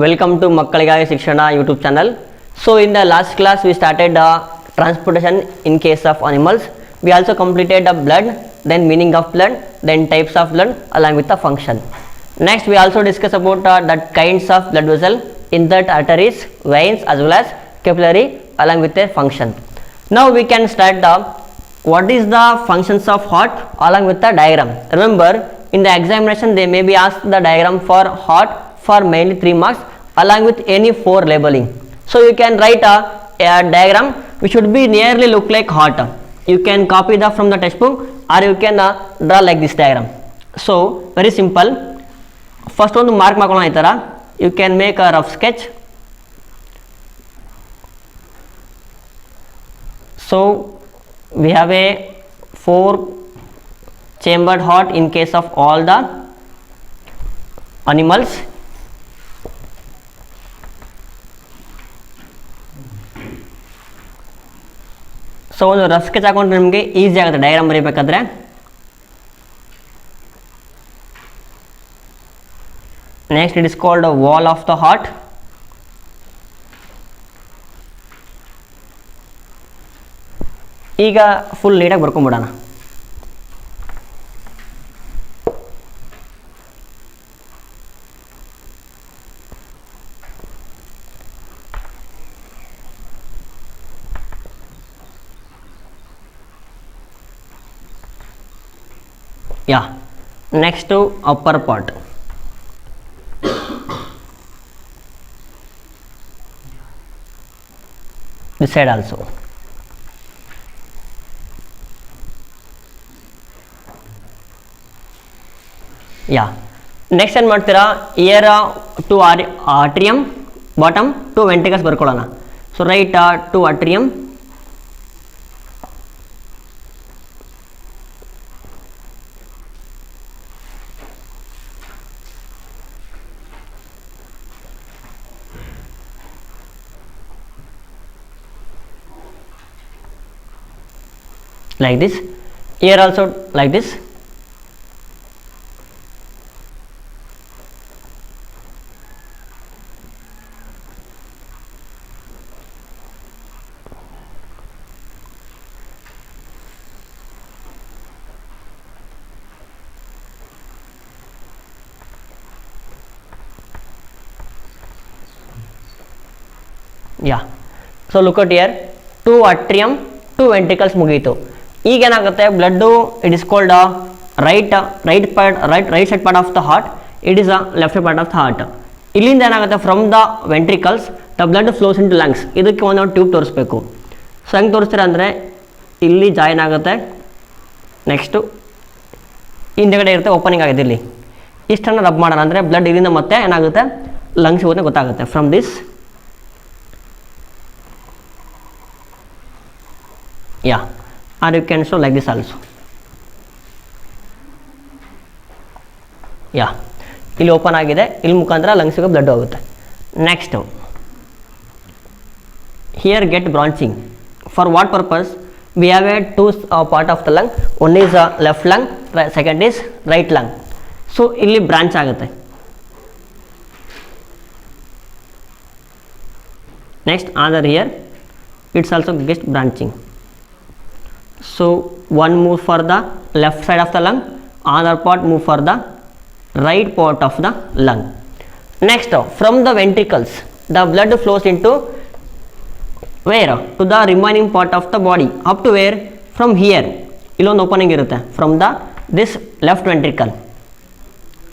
Welcome to Makkaligai Shikshana YouTube channel. So in the last class we started transportation in case of animals. We also completed blood, then meaning of blood, then types of blood along with the function. Next we also discuss about the kinds of blood vessel in that arteries, veins as well as capillary along with their function. Now we can start what is the functions of heart along with the diagram. Remember in the examination they may be asked the diagram for heart for mainly 3 marks along with any 4 labeling. So you can write a diagram which should be nearly look like heart. You can copy that from the textbook or you can draw like this diagram. So very simple. First one mark makola itara. You can make a rough sketch. So we have a 4 chambered heart in case of all the animals. So ಒಂದು rough sketch ಹಾಕೊಂಡ್ರೆ ನಿಮಗೆ easy ಆಗುತ್ತೆ diagram ಬರೀಬೇಕಾದ್ರೆ. Next it is called wall of the heart. ಈಗ full ನೀಟಾಗಿ ಬರ್ಕೊಂಡ್ಬಿಡೋಣ. Yeah, next to upper part. This side also. Yeah, next ಏನು ಮಾಡ್ತೀರಾ, here two atrium, bottom two ventricles ಬರ್ಕೊಳ್ಳೋಣ. So write two atrium, like this, here also like this. Yeah, so look at here, 2 atrium 2 ventricles ಮುಗೀತು. ಈಗ ಏನಾಗುತ್ತೆ, blood it is called right side part of the heart, it is left side part of the heart. ಇಲ್ಲಿಂದ ಏನಾಗುತ್ತೆ, from the ventricles the blood flows into lungs. ಇದಕ್ಕೆ ಒಂದು tube ತೋರಿಸ್ಬೇಕು. So ಹೆಂಗೆ ತೋರಿಸ್ತೀರ ಅಂದರೆ ಇಲ್ಲಿ ಜಾಯಿನ್ ಆಗುತ್ತೆ, ನೆಕ್ಸ್ಟು ಹಿಂದೆಗಡೆ ಇರುತ್ತೆ, ಓಪನಿಂಗ್ ಆಗಿದೆ ಇಲ್ಲಿ. ಇಷ್ಟನ್ನು ರಬ್ ಮಾಡೋಣ ಅಂದರೆ ಬ್ಲಡ್ ಇಲ್ಲಿಂದ ಮತ್ತೆ ಏನಾಗುತ್ತೆ ಲಂಗ್ಸ್ ಹೋಗುತ್ತೆ ಗೊತ್ತಾಗುತ್ತೆ. From this, yeah, or you can show like this also. Yeah, ಇಲ್ಲಿ ಓಪನ್ ಆಗಿದೆ, ಇಲ್ಲಿ ಮುಖಾಂತರ ಲಂಗ್ಸಿಗೆ ಬ್ಲಡ್ ಹೋಗುತ್ತೆ. Next here get branching. For what purpose? We have a 2 part of the lung. One is left lung, second is right lung. So ಇಲ್ಲಿ branch ಆಗುತ್ತೆ. Next other here it's also get branching. So one move for the left side of the lung, other part move for the right part of the lung. Next, from the ventricles the blood flows into where? To the remaining part of the body. Up to where? From here. Illond opening irutte from the this left ventricle.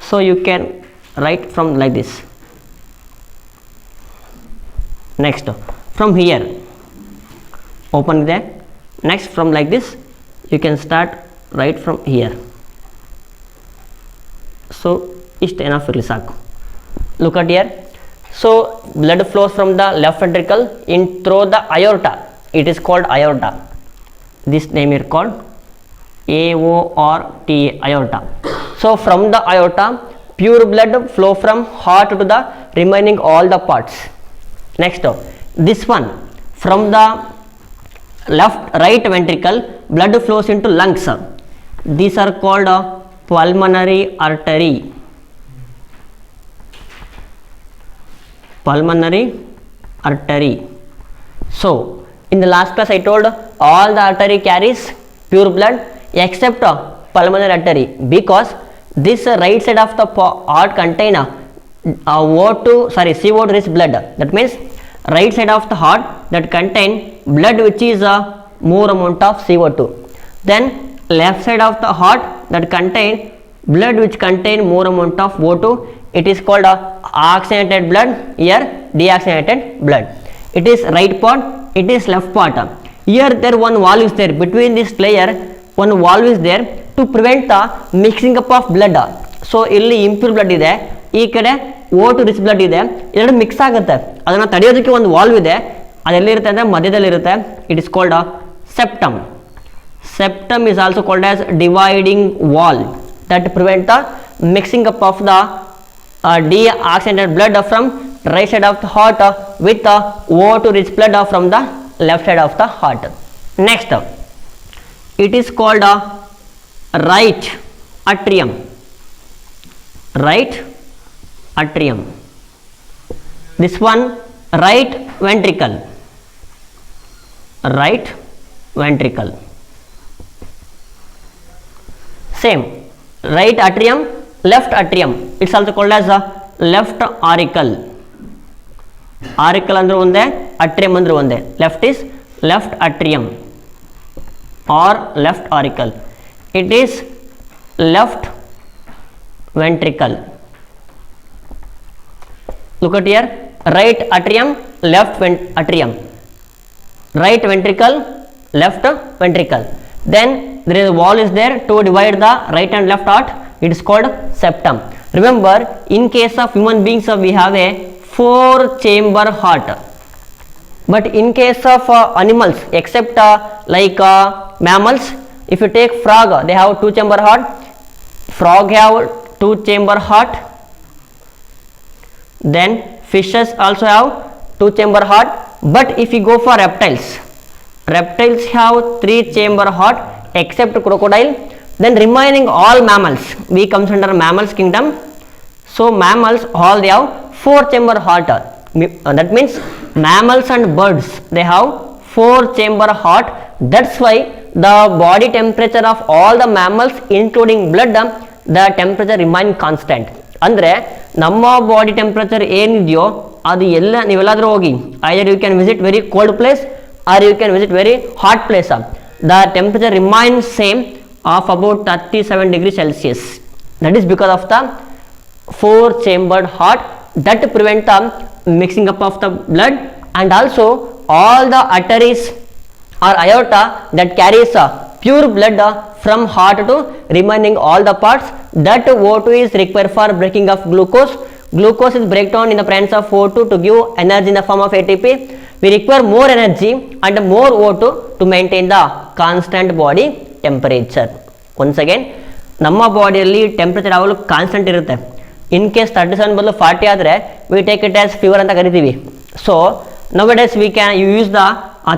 So you can write from like this. Next, from here open there. Next, from like this you can start right from here. So ist enough irli saku. Look at here. So blood flows from the left ventricle in through the aorta. It is called aorta. This name is called aorta, aorta. So from the aorta pure blood flow from heart to the remaining all the parts. Next, this one from the right ventricle blood flows into lungs. These are called pulmonary artery. pulmonary artery. So in the last class I told all the artery carries pure blood except pulmonary artery, because this right side of the heart contain CO2 rich blood. That means right side of the heart that contain blood which is more amount of CO2. Then left side of the heart that contain blood which contain more amount of O2. It is called oxygenated blood, here deoxygenated blood. It is right part, it is left part. Here there one valve is there, between this layer one valve is there to prevent the mixing up of blood. So ಇಲ್ಲಿ impure blood ಇದೆ, ಈ ಕಡೆ O2 rich blood ಇದೆ, ಎರಡು mix ಆಗುತ್ತೆ. ಅದನ್ನು ತಡೆಯೋದಕ್ಕೆ ಒಂದು valve ಇದೆ, ಅದೆಲ್ಲಿರುತ್ತೆ ಅಂದರೆ ಮಧ್ಯದಲ್ಲಿರುತ್ತೆ. It is called septum. Septum is also called as dividing wall that prevent the mixing up of the deoxygenated blood from right side of the heart with the O2 rich blood from the left side of the heart. Next, it is called right atrium. Right atrium. This one right ventricle. Right ventricle. Same, right atrium, left atrium. It's also called as a left auricle. Auricle andre onde, atrium andre onde. Left is left atrium or left auricle. It is left ventricle. Look at here, right atrium, left atrium. Right ventricle, left ventricle. Then there is a wall is there to divide the right and left heart. It is called septum. Remember, in case of human beings we have a 4-chamber heart, but in case of animals except like mammals, if you take frog, they have 2-chamber heart. Frog have 2-chamber heart. Then fishes also have 2-chamber heart. But if you go for reptiles have 3-chamber heart except crocodile. Then remaining all mammals, we comes under mammals kingdom. So mammals all they have 4-chamber heart. That means mammals and birds they have 4-chamber heart. That's why the body temperature of all the mammals including blood, the temperature remain constant. ಅಂದ್ರೆ ನಮ್ಮ body temperature ಏನಿದೆಯೋ ಅದು ಎಲ್ಲ ನೀವೆಲ್ಲಾದರೂ ಹೋಗಿ, either you can visit very cold place or you can visit very hot place, the temperature remains same of about 37 degrees Celsius. That is because of the 4-chambered heart that prevent the mixing up of the blood, and also all the arteries or aorta that carries pure blood from heart to remaining all the parts. That O2 is required for breaking of glucose. Glucose is breakdown in the presence of O2 to give energy in the form of ATP. We require more energy and more O2 to maintain the constant body temperature. Once again, ನಮ್ಮ ಬಾಡಿಯಲ್ಲಿ temperature ಯಾವಾಗಲೂ constant ಇರುತ್ತೆ. In case 37 ಬದಲು 40 ಆದರೆ we take it as fever ಅಂತ ಕರಿತೀವಿ. So nowadays we can use the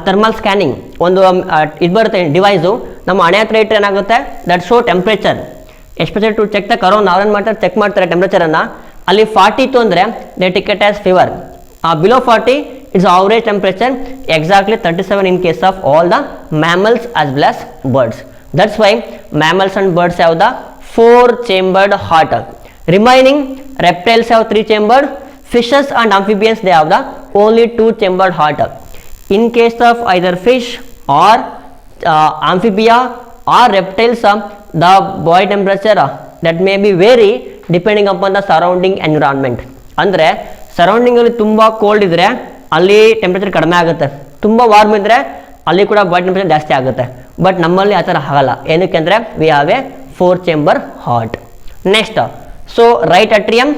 thermal scanning, ಒಂದು ಇದು ಬರುತ್ತೆ ಡಿವೈಸು, ನಮ್ಮ ಹಣೆ ಹತ್ರ ಇಟ್ಟರೆ ಏನಾಗುತ್ತೆ, that show temperature. Especially to check the corona ಅವ್ರೇನು ಮಾಡ್ತಾರೆ, ಚೆಕ್ ಮಾಡ್ತಾರೆ ಟೆಂಪ್ರೇಚರನ್ನು. ಅಲ್ಲಿ 40 ಇತ್ತು ಅಂದರೆ they take it as fever. Below 40 it's average temperature, exactly 37 in case of all the mammals as well as birds. That's why mammals and birds have the 4-chambered heart. Remaining reptiles have 3-chambered. Fishes and amphibians they have the only 2-chambered heart. In case of either fish or amphibia or reptiles, the body temperature that may be vary depending upon the surrounding environment. ಅಂದರೆ surrounding ಅಲ್ಲಿ ತುಂಬಾ cold ಇದ್ರೆ ಅಲ್ಲಿ temperature ಕಡಿಮೆ ಆಗುತ್ತೆ, ತುಂಬಾ warm ಇದ್ರೆ ಅಲ್ಲಿ ಕೂಡ ಬಾಡಿ ಟೆಂಪರೇಚರ್ ಜಾಸ್ತಿ ಆಗುತ್ತೆ. ಬಟ್ ನಮ್ಮಲ್ಲಿ ಆ ಥರ ಆಗಲ್ಲ, ಏನಕ್ಕೆ ಅಂದರೆ we have a 4-chamber heart. Next, so right atrium,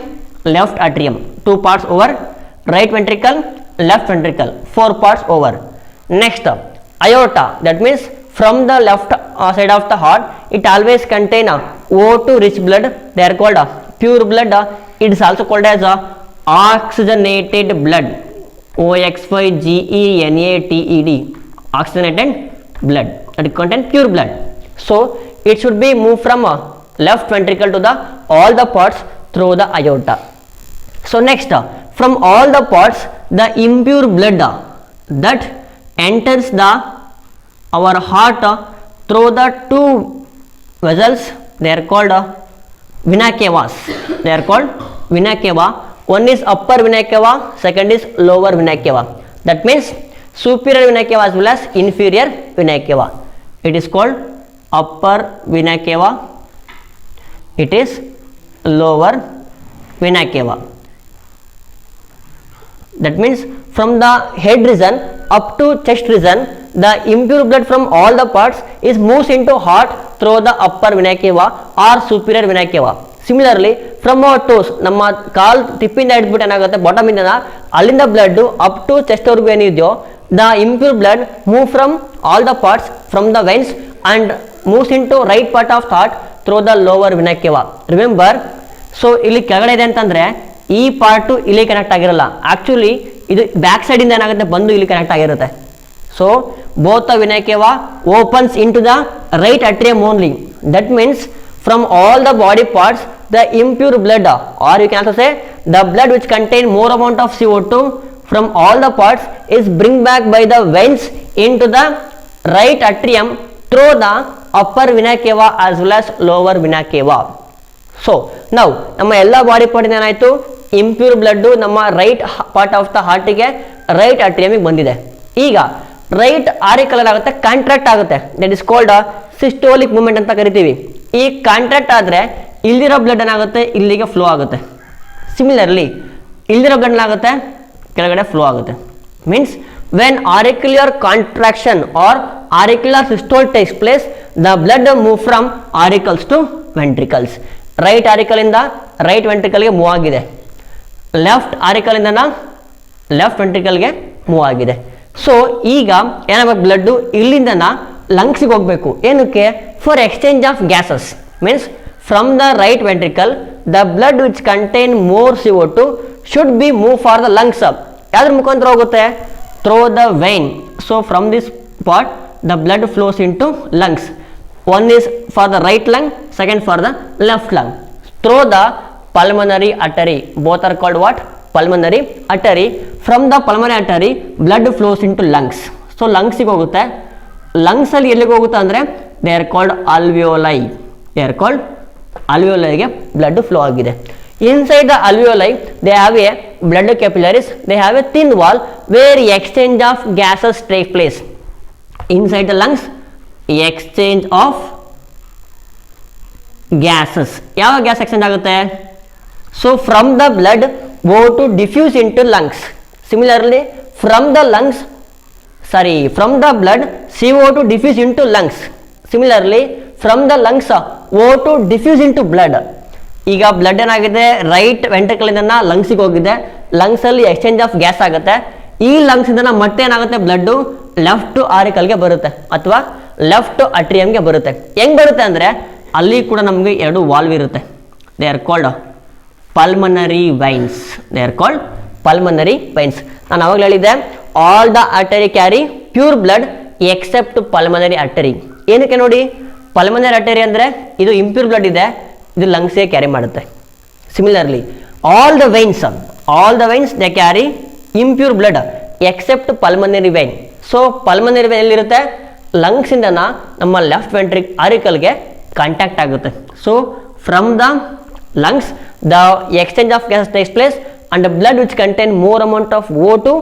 left atrium, 2 parts over. Right ventricle, left ventricle, 4 parts over. Next, aorta, that means from the left side of the heart, it always contain O2 rich blood. They are called pure blood. It is also called as oxygenated blood. OXYGENATED, oxygenated blood. That contain pure blood. So it should be moved from left ventricle to the all the parts through the aorta. So next, from all the parts the impure blood that enters the our heart through the two vessels, they are called vena cavas. They are called vena cava. One is upper vena cava, second is lower vena cava. That means superior vena cava as well as inferior vena cava. It is called upper vena cava, it is lower vena cava. That means from the head region up to chest region, the impure blood from all the parts is moves into heart through the upper vena cava or superior vena cava. Similarly, from our toes, ನಮ್ಮ ಕಾಲ್ ಟಿಪ್ಪಿಂದ ಹಿಡಿದ್ಬಿಟ್ಟು ಏನಾಗುತ್ತೆ bottom ಇಂದ ಅಲ್ಲಿಂದ blood up to chest ವರ್ಗು ಏನಿದೆಯೋ, the impure blood move from all the parts from the veins and moves into right part of heart through the lower vena cava. Remember, so ಇಲ್ಲಿ ಕೆಳಗಡೆ ಇದೆ ಅಂತಂದ್ರೆ ಈ ಪಾರ್ಟು ಇಲ್ಲಿ ಕನೆಕ್ಟ್ ಆಗಿರಲ್ಲ, actually ಇದು ಬ್ಯಾಕ್ ಸೈಡ್ ಇಂದ ಏನಾಗುತ್ತೆ ಬಂದು ಇಲ್ಲಿ ಕನೆಕ್ಟ್ ಆಗಿರುತ್ತೆ. So both the vena cava opens into the right atrium only. That means from all the body parts the impure blood, or you can also say the blood which contain more amount of CO2 from all the parts is bring back by the veins into the right atrium through the upper vena cava as well as lower vena cava. So now ನಮ್ಮ ಎಲ್ಲ body part ಏನಾಯಿತು, impure blood ನಮ್ಮ right part of the ಹಾರ್ಟಿಗೆ right ಅಟ್ರಿಯಮಿಗೆ ಬಂದಿದೆ. ಈಗ right auricle ಆಗುತ್ತೆ, contract ಆಗುತ್ತೆ, that is called systolic movement ಅಂತ ಕರಿತೀವಿ. ಈ ಕಾಂಟ್ರಾಕ್ಟ್ ಆದರೆ ಇಲ್ಲಿರೋ ಬ್ಲಡ್ ಏನಾಗುತ್ತೆ ಇಲ್ಲಿಗೆ ಫ್ಲೋ ಆಗುತ್ತೆ. ಸಿಮಿಲರ್ಲಿ ಇಲ್ಲಿರೋ ಬ್ಲಡ್ ಏನಾಗುತ್ತೆ ಕೆಳಗಡೆ ಫ್ಲೋ ಆಗುತ್ತೆ. Means when auricular contraction or auricular systole takes place, the blood move from auricles to ventricles. Right auricle ಇಂದ ರೈಟ್ ವೆಂಟ್ರಿಕಲ್ಗೆ ಮೂವ್ ಆಗಿದೆ, ಲೆಫ್ಟ್ ಆರಿಕಲ್ ಇಂದ ಲೆಫ್ಟ್ ವೆಂಟ್ರಿಕಲ್ಗೆ ಮೂವ್ ಆಗಿದೆ. ಸೊ ಈಗ ಏನಾಗಬೇಕು, ಬ್ಲಡ್ ಇಲ್ಲಿಂದ ಲಂಗ್ಸ್ಗೆ ಹೋಗಬೇಕು. ಏನಕ್ಕೆ? For exchange of gases. Means from the right ventricle the blood which contain more CO2 should be move for the lungs. ಯಾವ್ದ್ರ ಮುಖಾಂತರ ಹೋಗುತ್ತೆ? Through the vein. So from this part the blood flows into lungs. One is for the right lung, second for the left lung. Through the pulmonary artery. Both are called what? Pulmonary artery. From the pulmonary artery, blood flows into lungs. So lungs ಗೆ ಹೋಗುತ್ತೆ. Lungs ಅಲ್ಲಿ ಎಲ್ಲಿಗೆ ಹೋಗುತ್ತೆ ಅಂದರೆ they are called alveoli. They are called alveoli ಗೆ blood flow ಆಗಿದೆ. Inside the alveoli, they have a blood capillaries. They have a thin wall where exchange of gases take place. Inside the lungs, exchange of gases. ಯಾವ gas exchange ಆಗುತ್ತೆ? So from the blood go to diffuse into lungs. Similarly from the lungs from the blood CO2 diffuse into lungs. Similarly from the lungs O to diffuse into blood. ಈಗ blood ಏನಾಗಿದೆ right ventricle ಇಂದ ಲಂಗ್ಸಿಗೆ ಹೋಗಿದೆ, lungs ಅಲ್ಲಿ exchange of gas ಆಗುತ್ತೆ. ಈ lungs ಇಂದ ಮತ್ತೆ ಏನಾಗುತ್ತೆ ಬ್ಲಡ್ ಲೆಫ್ಟ್ ಆರಿಕಲ್ಗೆ ಬರುತ್ತೆ ಅಥವಾ ಲೆಫ್ಟ್ ಅಟ್ರಿಯಮ್ಗೆ ಬರುತ್ತೆ. ಹೆಂಗ್ ಬರುತ್ತೆ ಅಂದರೆ ಅಲ್ಲಿ ಕೂಡ ನಮಗೆ ಎರಡು ವಾಲ್ವ್ ಇರುತ್ತೆ. They are called pulmonary veins. They are called pulmonary veins. ನಾನು ಅವಾಗಲೇ ಹೇಳಿದ್ದೆ all the artery carry pure blood except pulmonary artery. ಏನಕ್ಕೆ ನೋಡಿ, ಪಲ್ಮನರಿ ಆರ್ಟರಿ ಅಂದರೆ ಇದು ಇಂಪ್ಯೂರ್ ಬ್ಲಡ್ ಇದೆ, ಇದು ಲಂಗ್ಸ್ಗೆ ಕ್ಯಾರಿ ಮಾಡುತ್ತೆ. Similarly all the veins they carry impure blood except pulmonary vein. So pulmonary vein ಎಲ್ಲಿರುತ್ತೆ? ಲಂಗ್ಸ್ ಇಂದ ನಮ್ಮ ಲೆಫ್ಟ್ ವೆಂಟ್ರಿಕ್ ಆರಿಕಲ್ಗೆ ಕಾಂಟ್ಯಾಕ್ಟ್ ಆಗುತ್ತೆ. So from the lungs the exchange of gas takes place and blood which contain more amount of O2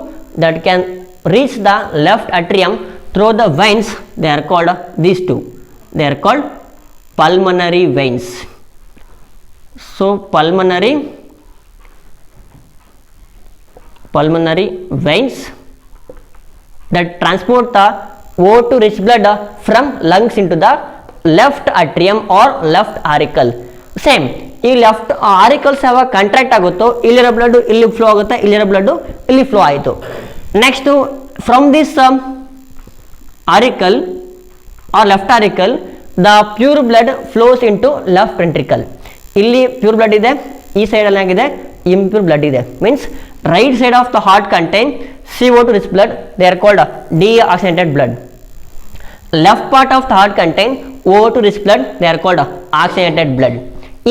that can reach the left atrium through the veins. They are called these two. They are called pulmonary veins. So pulmonary veins that transport the O2 rich blood from lungs into the left atrium or left auricle. Same, ಈ left auricles ಯಾವಾಗ contract ಆಗುತ್ತೋ ಇಲ್ಲಿರೋ blood ಇಲ್ಲಿ flow ಆಗುತ್ತೆ, ಇಲ್ಲಿರೋ blood ಇಲ್ಲಿ flow ಆಯಿತು. Next from this auricle or left auricle the pure blood flows into left ventricle. ಇಲ್ಲಿ ಪ್ಯೂರ್ ಬ್ಲಡ್ ಇದೆ, ಈ ಸೈಡಲ್ಲಿ ಆಗಿದೆ impure blood ಇದೆ. Means right side of the heart contain CO2 rich blood, they are called deoxygenated blood. Left part of the heart contain O2 rich blood, they are called oxygenated blood.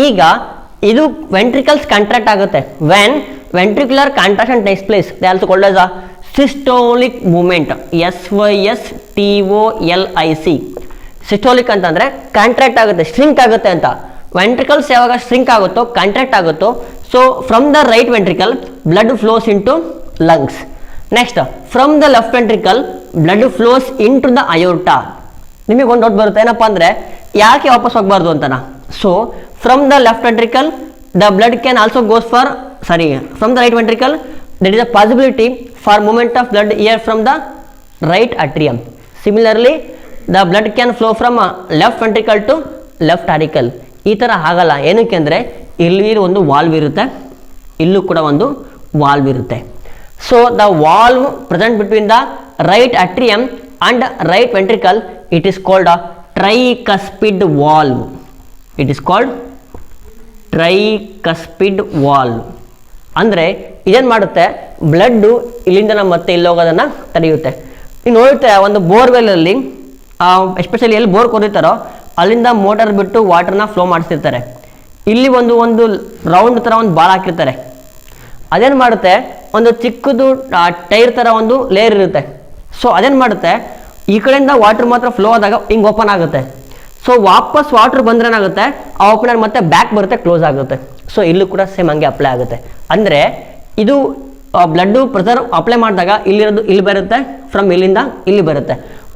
ಈಗ ಇದು ventricles contract ಆಗುತ್ತೆ when ventricular contraction takes place, they also called as a systolic movement, SYSTOLIC. Systolic ಅಂತಂದ್ರೆ contract ಆಗುತ್ತೆ, ಸ್ಟ್ರಿಂಕ್ ಆಗುತ್ತೆ ಅಂತ. Ventricles ಯಾವಾಗ ಸ್ಟ್ರಿಂಕ್ ಆಗುತ್ತೋ, contract ಆಗುತ್ತೋ, so from the right ventricle blood flows into lungs. Next from the left ventricle blood flows into the aorta. ನಿಮಗೆ ಒಂದು doubt ಬರುತ್ತೆ, ಏನಪ್ಪಾ ಅಂದ್ರೆ ಯಾಕೆ ವಾಪಸ್ ಹೋಗಬಾರ್ದು ಅಂತನಾ. So from the left ventricle the blood can also goes for from the right ventricle there is a possibility for movement of blood here from the right atrium. Similarly, the blood can flow from left ventricle to left auricle. ಈ ಥರ ಆಗಲ್ಲ. ಏನಕ್ಕೆ ಅಂದರೆ ಇಲ್ಲಿ ಒಂದು valve ಇರುತ್ತೆ, ಇಲ್ಲೂ ಕೂಡ ಒಂದು ವಾಲ್ವ್ ಇರುತ್ತೆ. So the valve present between the right atrium and right ventricle, it is called a tricuspid valve. It is called tricuspid valve. ಅಂದರೆ ಇದೇನು ಮಾಡುತ್ತೆ, ಬ್ಲಡ್ಡು ಇಲ್ಲಿಂದ ನಮ್ಮ ಮತ್ತೆ ಇಲ್ಲಿ ಹೋಗೋದನ್ನು ತಡೆಯುತ್ತೆ. ನೀವು ನೋಡುತ್ತೆ ಒಂದು ಬೋರ್ವೆಲ್ಲಲ್ಲಿ ಎಸ್ಪೆಷಲಿ ಎಲ್ಲಿ ಬೋರ್ ಕೊರಿತಾರೋ ಅಲ್ಲಿಂದ ಮೋಟರ್ ಬಿಟ್ಟು ವಾಟರ್ನ ಫ್ಲೋ ಮಾಡಿಸಿರ್ತಾರೆ. ಇಲ್ಲಿ ಒಂದು ರೌಂಡ್ ಥರ ಒಂದು ಬಾಲ್ ಹಾಕಿರ್ತಾರೆ. ಅದೇನು ಮಾಡುತ್ತೆ, ಒಂದು ಚಿಕ್ಕದು ಟೈರ್ ಥರ ಒಂದು ಲೇಯರ್ ಇರುತ್ತೆ. ಸೊ ಅದೇನು ಮಾಡುತ್ತೆ, ಈ ಕಡೆಯಿಂದ ವಾಟರ್ ಮಾತ್ರ ಫ್ಲೋ ಆದಾಗ ಹಿಂಗೆ ಓಪನ್ ಆಗುತ್ತೆ. ಸೊ ವಾಪಸ್ ವಾಟರ್ ಬಂದ್ರೆ ಏನಾಗುತ್ತೆ, ಆ ಓಪನರ್ ಮತ್ತೆ ಬ್ಯಾಕ್ ಬರುತ್ತೆ, ಕ್ಲೋಸ್ ಆಗುತ್ತೆ. ಸೊ ಇಲ್ಲೂ ಕೂಡ ಸೇಮ್ ಹಂಗೆ ಅಪ್ಲೈ ಆಗುತ್ತೆ. ಅಂದರೆ ಇದು ಬ್ಲಡ್ಡು ಪ್ರೆಷರ್ ಅಪ್ಲೈ ಮಾಡಿದಾಗ ಇಲ್ಲಿರೋದು ಇಲ್ಲಿ ಬರುತ್ತೆ, ಫ್ರಮ್ ಇಲ್ಲಿಂದ ಇಲ್ಲಿ ಬರುತ್ತೆ,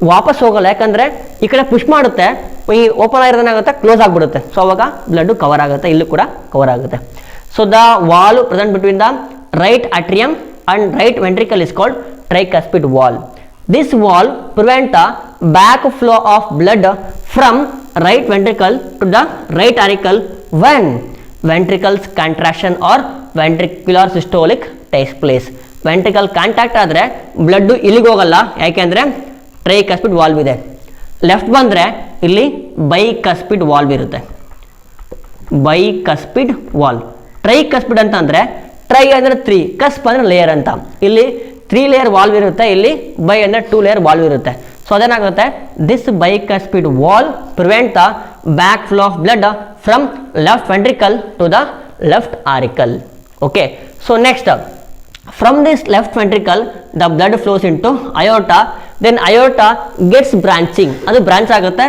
ವಾಪಸ್ ಹೋಗಲ್ಲ. ಯಾಕಂದರೆ ಈ ಕಡೆ ಪುಷ್ ಮಾಡುತ್ತೆ, ಈ ಓಪನ್ ಆಗಿರೋದೇನಾಗುತ್ತೆ, ಕ್ಲೋಸ್ ಆಗಿಬಿಡುತ್ತೆ. ಸೊ ಅವಾಗ ಬ್ಲಡ್ಡು ಕವರ್ ಆಗುತ್ತೆ, ಇಲ್ಲೂ ಕೂಡ ಕವರ್ ಆಗುತ್ತೆ. So the wall present between the right atrium and right ventricle is called tricuspid wall. This wall prevent the back flow of blood from right ventricle to the right auricle when ventricles contraction or ventricular systolic takes place. Ventricle contact ಆದರೆ blood ಇಲ್ಲಿಗೆ ಹೋಗಲ್ಲ, ಯಾಕೆಂದರೆ ಟ್ರೈಕಸ್ಪಿಡ್ valve ಇದೆ. Left ಬಂದರೆ ಇಲ್ಲಿ ಬೈಕಸ್ಪಿಡ್ valve ಇರುತ್ತೆ. ಬೈಕಸ್ಪಿಡ್ valve. ಟ್ರೈಕಸ್ಪಿಡ್ ಅಂತ ಅಂದರೆ ಟ್ರೈ ಅಂದರೆ 3, ಕಸ್ಪ್ ಅಂದರೆ ಲೇಯರ್ ಅಂತ. ಇಲ್ಲಿ 3 ಲೇಯರ್ ವಾಲ್ವ್ ಇರುತ್ತೆ, ಇಲ್ಲಿ ಬೈ ಅಂದರೆ 2 ಲೇಯರ್ ವಾಲ್ವ್ ಇರುತ್ತೆ. ಸೊ ಅದೇನಾಗುತ್ತೆ, this bicuspid wall prevent the back flow of blood from left ventricle to the left auricle. Okay, so next from this left ventricle the blood flows into aorta. Then aorta gets branching, ಅದು branch ಆಗುತ್ತೆ.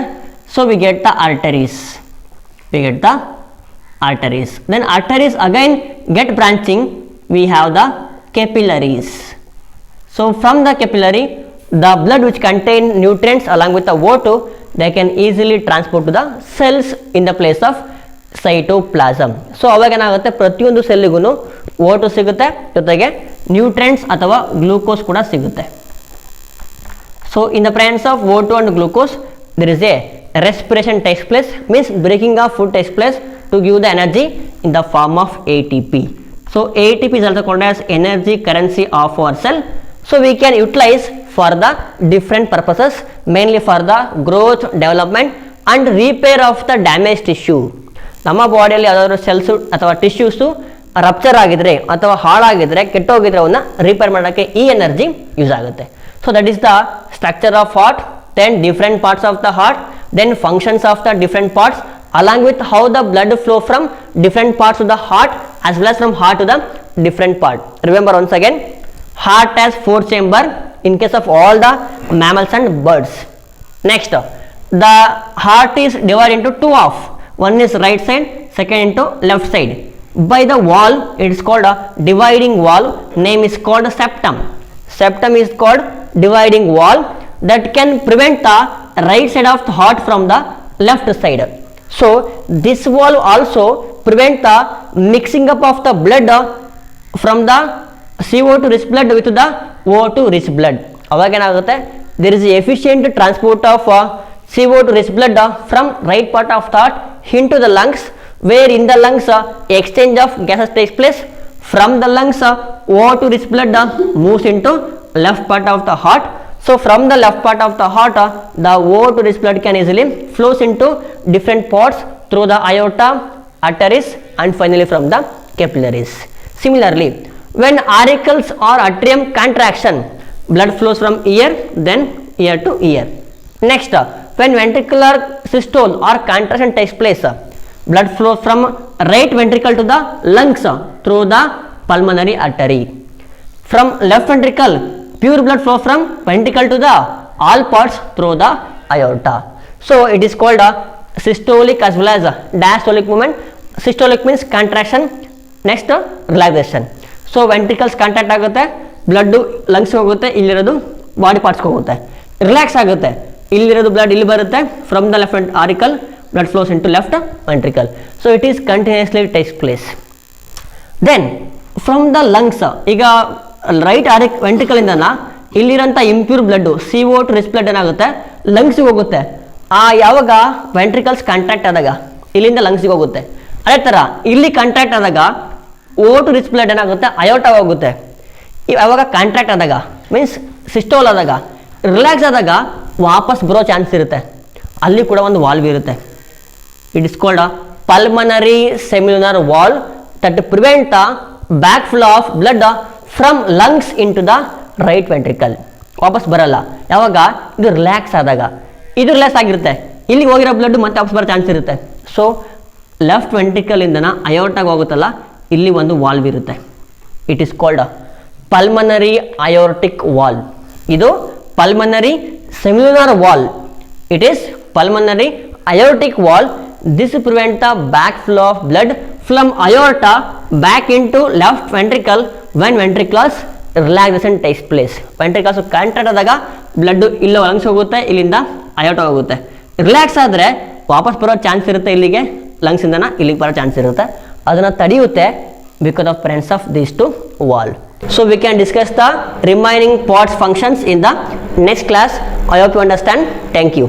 So we get the arteries. Then arteries again get branching, we have the capillaries. So from the capillary, the blood which contain nutrients along with the O2, they can easily transport to the cells in the place of cytoplasm. So ಅವಾಗ ಏನಾಗುತ್ತೆ, ಪ್ರತಿಯೊಂದು ಸೆಲ್ಲಿಗೂ O2 ಸಿಗುತ್ತೆ, ಜೊತೆಗೆ nutrients ಅಥವಾ glucose ಕೂಡ ಸಿಗುತ್ತೆ. So in the presence of O2 and glucose, there is a respiration takes place, means breaking of food takes place to give the energy in the form of ATP. So ATP is also called as energy currency of our cell. So we can utilize for the different purposes, mainly for the growth, development and repair of the damaged tissue. ನಮ್ಮ ಬಾಡಿಯಲ್ಲಿ ಯಾವ್ದಾದ್ರು cells ಅಥವಾ tissues rupture ಆಗಿದ್ರೆ ಅಥವಾ ಹಾಳಾಗಿದ್ರೆ ಕೆಟ್ಟೋಗಿದ್ರೆ ಅವನ್ನ repair ಮಾಡೋಕ್ಕೆ ಈ energy use ಆಗುತ್ತೆ. So that is the structure of heart, then different parts of the heart, then functions of the different parts, along with how the blood flow from different parts of the heart as well as from heart to the different part. Remember once again, heart has 4 chamber in case of all the mammals and birds. Next, the heart is divided into 2 half. One is right side, second into left side. By the wall, it is called a dividing wall. Name is called septum. Septum is called dividing wall that can prevent the right side of the heart from the left side. So this wall also prevent the mixing up of the blood from the CO2 rich blood with the O2 rich blood. ಅವಾಗ ಏನಾಗುತ್ತೆ, there is efficient transport of CO2 rich blood from right part of the heart into the lungs, where in the lungs exchange of gases takes place. From the lungs O2 rich blood moves into left part of the heart. So from the left part of the heart, the O2 rich blood can easily flows into different parts through the aorta, arteries and finally from the capillaries. Similarly, when auricles or atrium contraction, blood flows from ear then ear to ear. Next, when ventricular systole or contraction takes place, blood flows from right ventricle to the lungs through the pulmonary artery. From left ventricle, pure blood flow from ventricle to the all parts through the aorta. So it is called a systolic as well as a diastolic movement. Systolic means contraction, next relaxation. So ventricles contract ಆಗುತ್ತೆ, blood lungs ಹೋಗುತ್ತೆ, ಇಲ್ಲಿರೋದು body parts ಹೋಗುತ್ತೆ, relax ಆಗುತ್ತೆ, ಇಲ್ಲಿರೋದು blood ಇಲ್ಲಿ ಬರುತ್ತೆ, from the left auricle blood flows into left ventricle. So it is continuously takes place. Then from the lungs, ಈಗ right ventricle ಇಂದನ ಇಲ್ಲಿರೋಂಥ impure blood CO2 rich blood ಏನಾಗುತ್ತೆ ಲಂಗ್ಸ್ಗೆ ಹೋಗುತ್ತೆ. ಯಾವಾಗ ವೆಂಟ್ರಿಕಲ್ಸ್ ಕಾಂಟ್ರಾಕ್ಟ್ ಆದಾಗ ಇಲ್ಲಿಂದ ಲಂಗ್ಸ್ಗೆ ಹೋಗುತ್ತೆ. ಅದೇ ಥರ ಇಲ್ಲಿ ಕಾಂಟ್ರಾಕ್ಟ್ ಆದಾಗ O2 ರಿಚ್ ಬ್ಲಡ್ ಏನಾಗುತ್ತೆ ಅಯೋರ್ಟಾ ಹೋಗುತ್ತೆ. ಯಾವಾಗ ಕಾಂಟ್ರಾಕ್ಟ್ ಆದಾಗ ಮೀನ್ಸ್ ಸಿಸ್ಟೋಲ್ ಆದಾಗ ರಿಲ್ಯಾಕ್ಸ್ ಆದಾಗ ವಾಪಸ್ ಬರೋ ಚಾನ್ಸ್ ಇರುತ್ತೆ, ಅಲ್ಲಿ ಕೂಡ ಒಂದು ವಾಲ್ವ್ ಇರುತ್ತೆ. It is called pulmonary semilunar wall that prevent the back flow of blood from lungs into the right ventricle. ವಾಪಸ್ ಬರಲ್ಲ ಯಾವಾಗ ಇದು ರಿಲ್ಯಾಕ್ಸ್ ಆದಾಗ. ಇದು ರಿಲ್ಯಾಕ್ಸ್ ಆಗಿರುತ್ತೆ, ಇಲ್ಲಿ ಹೋಗಿರೋ ಬ್ಲಡ್ ಮತ್ತೆ ವಾಪಸ್ ಬರೋ ಚಾನ್ಸ್ ಇರುತ್ತೆ. ಸೊ ಲೆಫ್ಟ್ ವೆಂಟ್ರಿಕಲ್ ಇಂದನ ಅಯೋರ್ಟಾಗಿ ಹೋಗುತ್ತಲ್ಲ, ಇಲ್ಲಿ ಒಂದು ವಾಲ್ವ್ ಇರುತ್ತೆ. It is called pulmonary aortic wall. ಇದು pulmonary semilunar wall. It is pulmonary aortic wall. This prevents the backflow of blood from aorta back into left ventricle when ventricular relaxation takes place. Ventricles contract ಆದಾಗ blood ಇಲ್ಲ lungs ಹೋಗುತ್ತೆ, ಇಲ್ಲಿಂದ ಅಯೋರ್ಟಾ ಹೋಗುತ್ತೆ. Relax ಆದರೆ ವಾಪಸ್ ಬರೋ chance ಇರುತ್ತೆ, ಇಲ್ಲಿಗೆ ಲಂಗ್ಸ್ ಇಂದನ ಇಲ್ಲಿಗೆ ಬರೋ ಚಾನ್ಸ್ ಇರುತ್ತೆ. ಅದನ್ನು ತಡೆಯುತ್ತೆ because of presence of these two wall. So we can discuss the remaining parts functions in the next class. I hope you understand. Thank you.